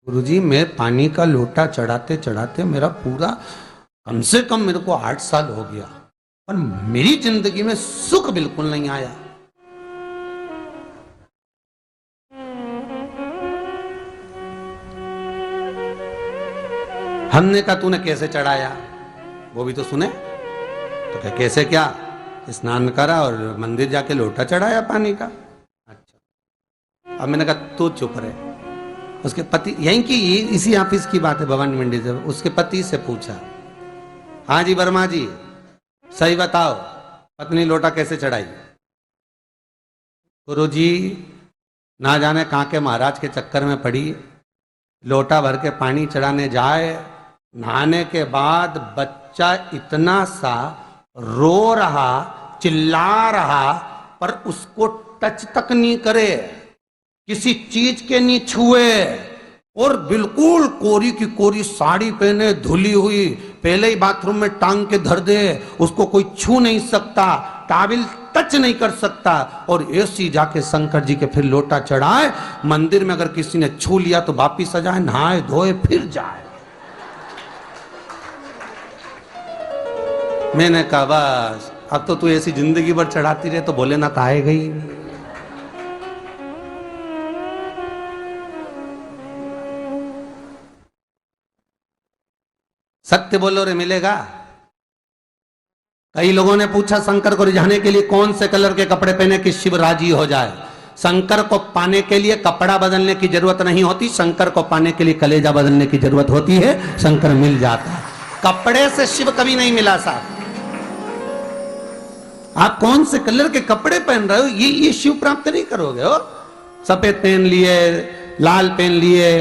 गुरुजी, मैं पानी का लोटा चढ़ाते चढ़ाते मेरा पूरा कम से कम मेरे को 8 साल हो गया, पर मेरी जिंदगी में सुख बिल्कुल नहीं आया। हमने कहा तूने कैसे चढ़ाया, वो भी तो सुने। तो क्या कैसे, क्या स्नान करा और मंदिर जाके लोटा चढ़ाया पानी का। अच्छा, अब मैंने कहा तू चुप रहे। उसके पति, यहीं की इसी ऑफिस की बात है, भवानी मंडी से, उसके पति से पूछा, हाँ जी वर्मा जी सही बताओ, पत्नी लोटा कैसे चढ़ाई। गुरुजी, ना जाने कहाँ के महाराज के चक्कर में पड़ी, लोटा भर के पानी चढ़ाने जाए, नहाने के बाद बच्चा इतना सा रो रहा, चिल्ला रहा, पर उसको टच तक नहीं करे, किसी चीज के नहीं छुए, और बिल्कुल कोरी की कोरी साड़ी पहने, धुली हुई, पहले ही बाथरूम में टांग के धर दे, उसको कोई छू नहीं सकता, टाविल टच नहीं कर सकता, और ऐसी जाके शंकर जी के फिर लोटा चढ़ाए। मंदिर में अगर किसी ने छू लिया तो वापिस आ जाए, नहाए धोए फिर जाए। मैंने कहा बस अब तो तू ऐसी जिंदगी भर चढ़ाती रहे तो भोलेनाथ आएगा ही नहीं। सत्य बोलो रे, मिलेगा। कई लोगों ने पूछा शंकर को रिझाने के लिए कौन से कलर के कपड़े पहने कि शिव राजी हो जाए। शंकर को पाने के लिए कपड़ा बदलने की जरूरत नहीं होती, शंकर को पाने के लिए कलेजा बदलने की जरूरत होती है, शंकर मिल जाता है। कपड़े से शिव कभी नहीं मिला साहब। आप कौन से कलर के कपड़े पहन रहे हो, ये शिव प्राप्त नहीं करोगे हो। सफेद पहन लिए, लाल पहन लिए,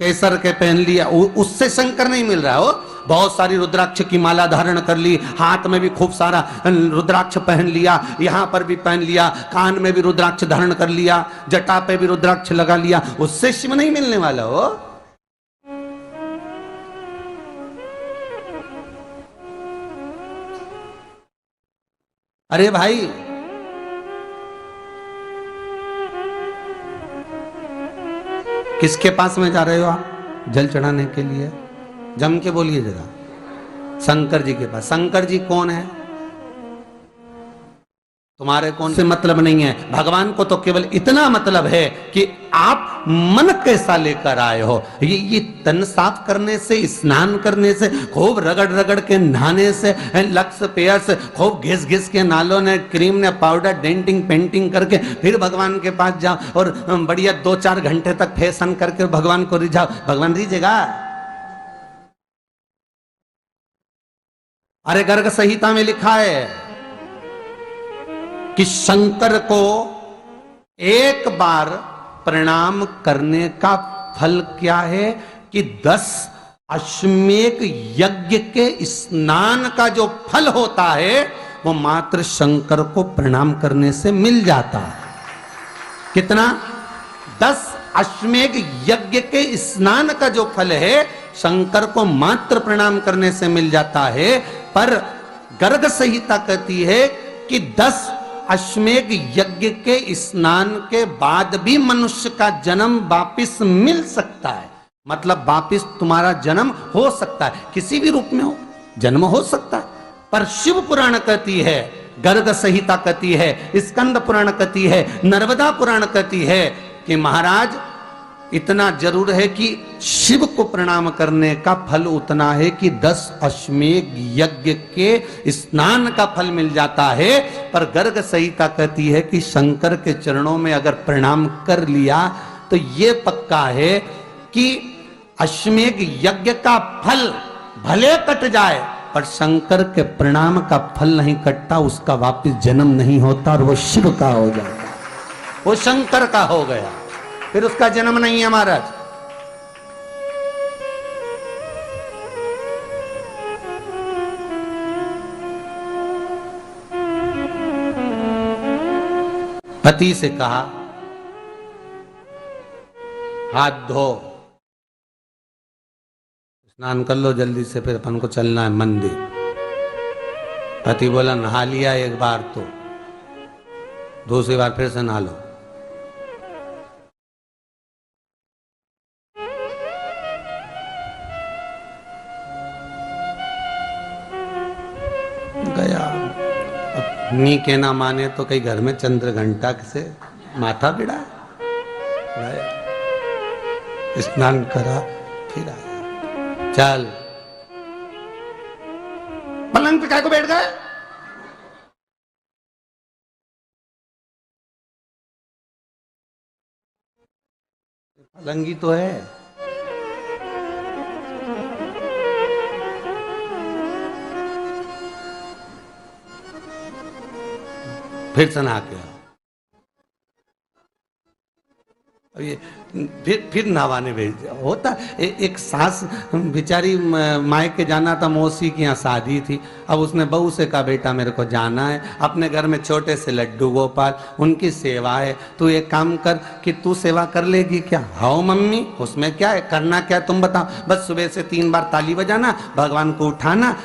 केसर के पहन लिया, उससे शंकर नहीं मिल रहा हो। बहुत सारी रुद्राक्ष की माला धारण कर ली, हाथ में भी खूब सारा रुद्राक्ष पहन लिया, यहां पर भी पहन लिया, कान में भी रुद्राक्ष धारण कर लिया, जटा पे भी रुद्राक्ष लगा लिया, उससे शिव नहीं मिलने वाला हो। अरे भाई, किसके पास में जा रहे हो आप जल चढ़ाने के लिए? जम के बोलिए जरा। शंकर जी के पास। शंकर जी कौन है? तुम्हारे कौन से मतलब नहीं है। भगवान को तो केवल इतना मतलब है कि आप मन कैसा लेकर आए हो। ये तन साफ करने से, स्नान करने से, खूब रगड़ रगड़ के नहाने से, लक्स पेयर से, खूब घिस घिस के नालों ने, क्रीम ने, पाउडर, डेंटिंग पेंटिंग करके फिर भगवान के पास जाओ और बढ़िया 2-4 घंटे तक फैशन करके भगवान को रिझाओ, भगवान रिझेगा? अरे गर्ग संहिता में लिखा है कि शंकर को एक बार प्रणाम करने का फल क्या है कि 10 अश्वमेध यज्ञ के स्नान का जो फल होता है वो मात्र शंकर को प्रणाम करने से मिल जाता है। कितना? 10 अश्वमेध यज्ञ के स्नान का जो फल है शंकर को मात्र प्रणाम करने से मिल जाता है। पर गर्ग संहिता कहती है कि 10 अश्वमेध यज्ञ के स्नान के बाद भी मनुष्य का जन्म वापिस मिल सकता है। मतलब वापिस तुम्हारा जन्म हो सकता है, किसी भी रूप में हो, जन्म हो सकता है। पर शिव पुराण कहती है, गर्ग संहिता कहती है, स्कंद पुराण कहती है, नर्मदा पुराण कहती है कि महाराज इतना जरूर है कि शिव को प्रणाम करने का फल उतना है कि 10 अश्वमेध यज्ञ के स्नान का फल मिल जाता है। पर गर्ग संहिता कहती है कि शंकर के चरणों में अगर प्रणाम कर लिया तो ये पक्का है कि अश्वमेध यज्ञ का फल भले कट जाए पर शंकर के प्रणाम का फल नहीं कटता, उसका वापिस जन्म नहीं होता और वो शिव का हो जाता, वो शंकर का हो गया, फिर उसका जन्म नहीं है महाराज। पति से कहा हाथ धो, स्नान कर लो जल्दी से, फिर अपन को चलना है मंदिर। पति बोला नहा लिया एक बार तो दूसरी बार फिर से नहा लो। नी के ना माने तो कई घर में चंद्र घंटा से माथा बिड़ा स्नान करा फिर आया। चल पलंग पे काय को बैठ गए? पलंगी तो है। फिर से नहा के आओ। अब ये फिर नहवाने भेज दिया। होता एक सास बेचारी मायके जाना था, मौसी की यहाँ शादी थी। अब उसने बहू से कहा बेटा मेरे को जाना है, अपने घर में छोटे से लड्डू गोपाल उनकी सेवा है, तू एक काम कर कि तू सेवा कर लेगी क्या? हाँ मम्मी, उसमें क्या है, करना क्या है तुम बताओ। बस सुबह से 3 बार ताली बजाना, भगवान को उठाना,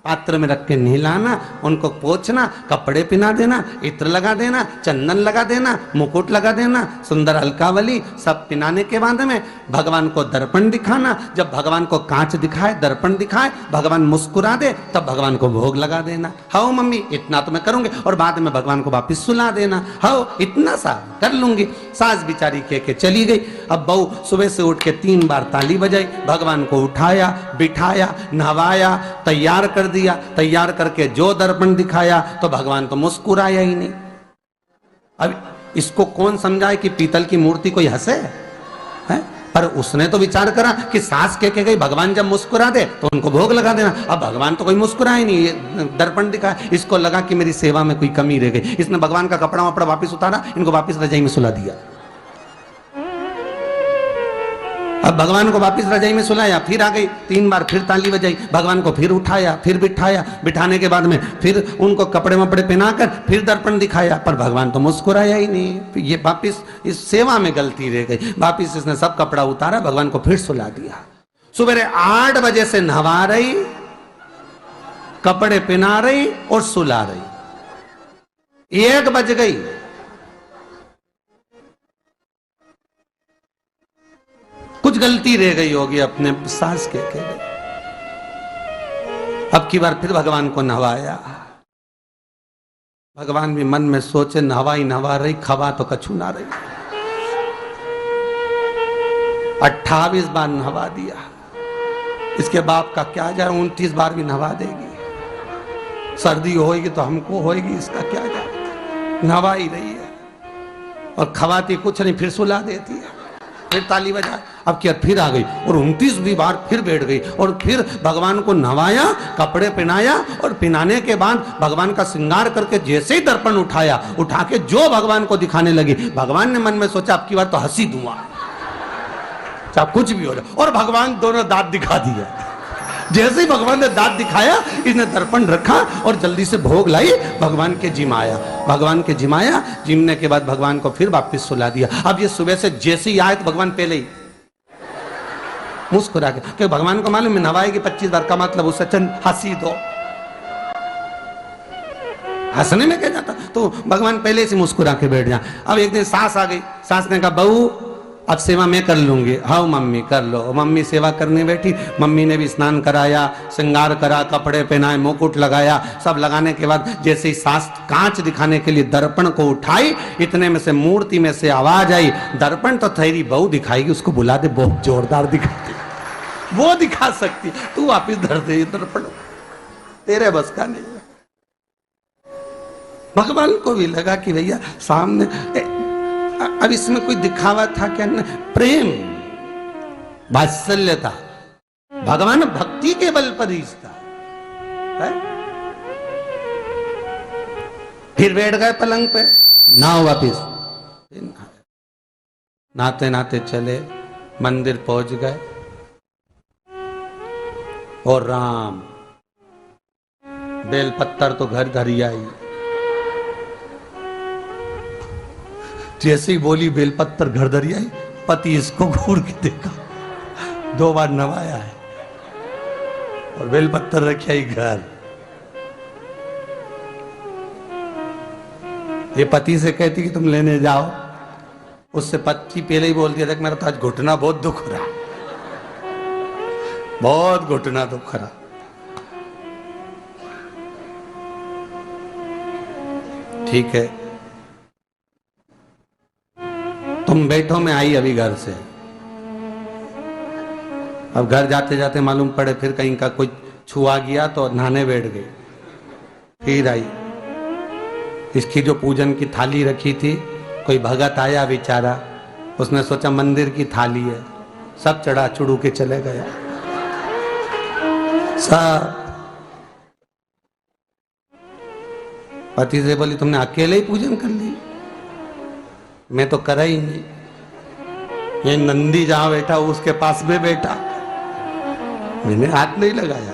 पात्र में रख के नहलाना, उनको पोंछना, कपड़े पहना देना, इत्र लगा देना, चंदन लगा देना, मुकुट लगा देना, सुंदर अलकावली सब पिनाने के बाद में भगवान को दर्पण दिखाना। जब भगवान को कांच दिखाए, दर्पण दिखाए, भगवान मुस्कुरा दे, तब भगवान को भोग लगा देना। हाँ मम्मी इतना तो मैं करूंगी, और बाद में भगवान को वापिस सुला देना। हाँ इतना सा कर लूंगी। सास बिचारी कह के चली गई। अब बहू सुबह से उठ के 3 बार ताली बजाई, भगवान को उठाया, बिठाया, नहवाया, तैयार कर दिया। तैयार करके जो दर्पण दिखाया तो भगवान तो मुस्कुराया ही नहीं। अब इसको कौन समझाए कि पीतल की मूर्ति कोई हंसे है? पर उसने तो विचार करा कि सास के गई भगवान जब मुस्कुरा दे तो उनको भोग लगा देना। अब भगवान तो कोई मुस्कुराए नहीं, ये दर्पण दिखाया। इसको लगा कि मेरी सेवा में कोई कमी रह गई। इसने भगवान का कपड़ा वपड़ा वापिस उतारा, इनको वापिस रजाई में सुला दिया। अब भगवान को वापिस रजाई में सुलाया, फिर आ गई, 3 बार फिर ताली बजाई, भगवान को फिर उठाया, फिर बिठाया, बिठाने के बाद में फिर उनको कपड़े वपड़े पहनाकर फिर दर्पण दिखाया, पर भगवान तो मुस्कुराया ही नहीं। ये वापिस इस सेवा में गलती रह गई। वापिस इसने सब कपड़ा उतारा, भगवान को फिर सुला दिया। सुबह 8 बजे से नहवा रही, कपड़े पहना रही और सुला रही। 1 बज गई। कुछ गलती रह गई होगी अपने सास के गई। अब की बार फिर भगवान को नहवाया। भगवान भी मन में सोचे नहवाई नहवा रही, खवा तो कछु ना रही। 28 बार नहवा दिया। इसके बाप का क्या जाए, 29 बार भी नहवा देगी। सर्दी होगी तो हमको होगी, इसका क्या जाए। नहवा ही रही है और खवाती कुछ नहीं, फिर सुला देती है, फिर ताली बजा। अब क्या फिर आ गई और 29वीं बार फिर बैठ गई और फिर भगवान को नहवाया, कपड़े पहनाया और पहनाने के बाद भगवान का श्रृंगार करके जैसे ही दर्पण उठाया, उठा के जो भगवान को दिखाने लगी, भगवान ने मन में सोचा अब की बार तो हंसी दूंगा, चाहे कुछ भी हो जाए। और भगवान दोनों दांत दिखा दिए। जैसे ही भगवान ने दांत दिखाया, इसने दर्पण रखा और जल्दी से भोग लाई, भगवान के जिमाया। भगवान के जिमाया, जिमने के बाद भगवान को फिर वापस सुला दिया। अब ये सुबह से जैसे ही आए तो भगवान पहले ही मुस्कुरा के, क्योंकि भगवान को मालूम है नहवाएगी 25 बार का मतलब उससे चंद हंसी दो, हंसने में क्या जाता। तो भगवान पहले से मुस्कुरा के बैठ जाए। अब एक दिन सास आ गई। सास ने कहा बहू अब सेवा मैं कर लूंगी। हाँ मम्मी कर लो। मम्मी सेवा करने बैठी। मम्मी ने भी स्नान कराया, श्रृंगार करा, कपड़े पहनाए, मुकुट लगाया। सब लगाने के बाद जैसे ही सास कांच दिखाने के लिए दर्पण को उठाई, इतने में से मूर्ति में से आवाज आई, दर्पण तो तेरी बहू दिखाएगी, उसको बुला दे, बहुत जोरदार दिखाती, वो दिखा सकती, तू वापिस धर दे दर्पण, तेरे बस का नहीं है। भगवान को भी लगा कि भैया सामने अब इसमें कोई दिखावा था क्या? प्रेम वात्सल्य था। भगवान भक्ति के बल पर रिश्ता है। फिर बैठ गए पलंग पे, नाव वापिस नाते नाते चले, मंदिर पहुंच गए और राम बेलपत्तर तो घर धरी आई। जैसे ही बोली बेलपत्तर घर धरी आई, पति इसको घूर के देखा, 2 बार नवाया है और बेलपत्तर रखी आई घर। ये पति से कहती कि तुम लेने जाओ, उससे पति पहले ही बोल दिया था कि मेरा तो आज घुटना बहुत दुख रहा, बहुत घुटना दुख रहा। ठीक है, तुम बैठो, मैं आई अभी घर से। अब घर जाते जाते मालूम पड़े फिर कहीं का कोई छुआ गया तो नहाने बैठ गई। फिर आई, इसकी जो पूजन की थाली रखी थी, कोई भगत आया बेचारा, उसने सोचा मंदिर की थाली है, सब चढ़ा चुड़ू के चले गया सब। पति से बोली तुमने अकेले ही पूजन कर ली, मैं तो करा ही नहीं। ये नंदी जहां बैठा उसके पास में बैठा, मैंने हाथ नहीं लगाया।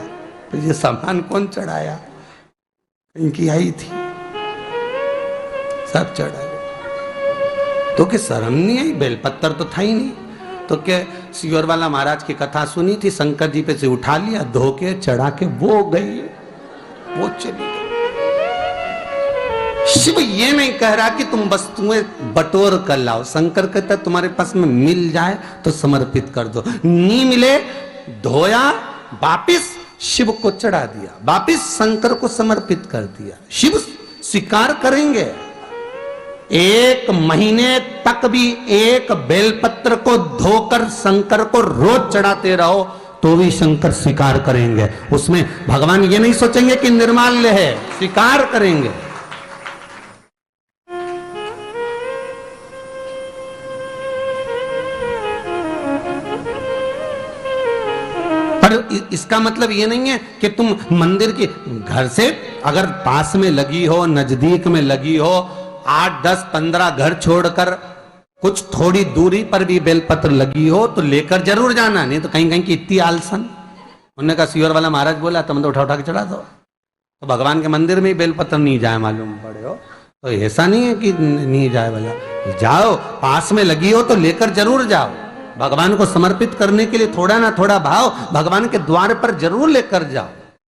तो ये सामान कौन चढ़ाया? इनकी आई थी, सब चढ़ाया। तो क्या शर्म नहीं आई? बेलपत्तर तो था ही नहीं। तो क्या सियोर वाला महाराज की कथा सुनी थी, शंकर जी पे से उठा लिया, धो के चढ़ा के वो गई, वो चली गई। शिव ये नहीं कह रहा कि तुम वस्तुएं बटोर कर लाओ। शंकर कहता तुम्हारे पास में मिल जाए तो समर्पित कर दो, नहीं मिले धोया, वापिस शिव को चढ़ा दिया, वापिस शंकर को समर्पित कर दिया। शिव स्वीकार करेंगे। 1 महीने तक भी एक बेलपत्र को धोकर शंकर को रोज चढ़ाते रहो तो भी शंकर स्वीकार करेंगे। उसमें भगवान ये नहीं सोचेंगे कि निर्माल्य है, स्वीकार करेंगे। पर इसका मतलब ये नहीं है कि तुम मंदिर के घर से अगर पास में लगी हो, नजदीक में लगी हो, 8, 10, 15 घर छोड़कर कुछ थोड़ी दूरी पर भी बेलपत्र लगी हो तो लेकर जरूर जाना। नहीं तो कहीं कहीं की इतनी आलसन। उन्होंने कहा सियोर वाला महाराज बोला तुम तो उठा उठा के चढ़ा दो। तो भगवान के मंदिर में ही बेलपत्र नहीं जाए मालूम पड़े हो, तो ऐसा नहीं है कि नहीं जाए वाला, जाओ, पास में लगी हो तो लेकर जरूर जाओ। भगवान को समर्पित करने के लिए थोड़ा ना थोड़ा भाव भगवान के द्वार पर जरूर लेकर जाओ।